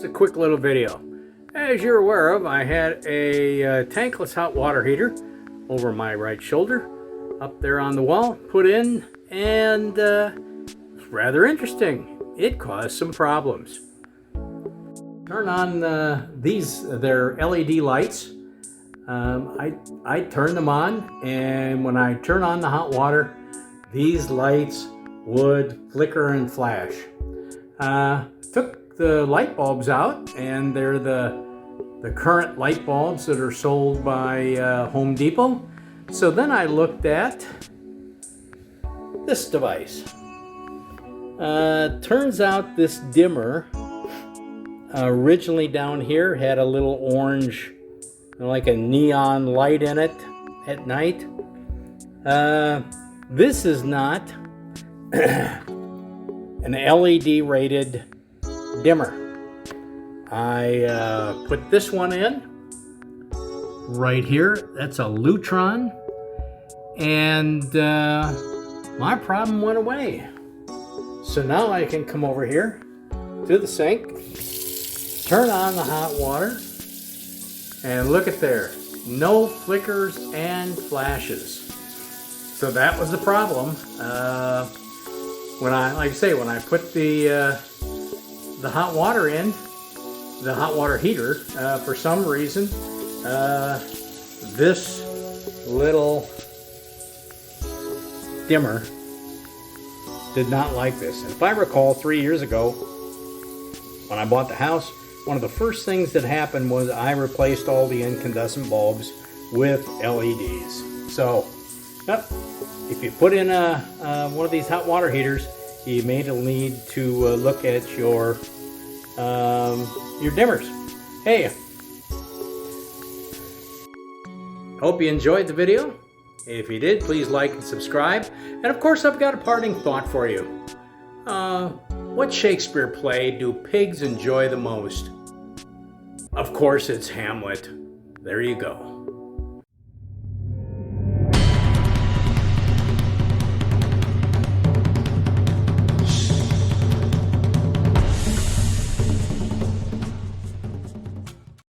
It's a quick little video. As you're aware of, I had a tankless hot water heater over my right shoulder, up there on the wall, put in, and it's rather interesting. It caused some problems. Turn on they're LED lights. I turn them on, and when I turn on the hot water, these lights would flicker and flash. Took the light bulbs out, and they're the current light bulbs that are sold by Home Depot. So then I looked at this device. Turns out this dimmer originally down here had a little orange, like a neon light in it at night. This is not an LED rated dimmer. I put this one in right here. That's a Lutron, and my problem went away. So now I can come over here to the sink, turn on the hot water, and look at there, no flickers and flashes. So that was the problem. When I put the hot water in, the hot water heater, for some reason, this little dimmer did not like this. And if I recall, 3 years ago, when I bought the house, one of the first things that happened was I replaced all the incandescent bulbs with LEDs. So, if you put in one of these hot water heaters, you may need to look at your dimmers. Hey, hope you enjoyed the video. If you did, please like and subscribe. And of course, I've got a parting thought for you. What Shakespeare play do pigs enjoy the most? Of course, it's Hamlet. There you go.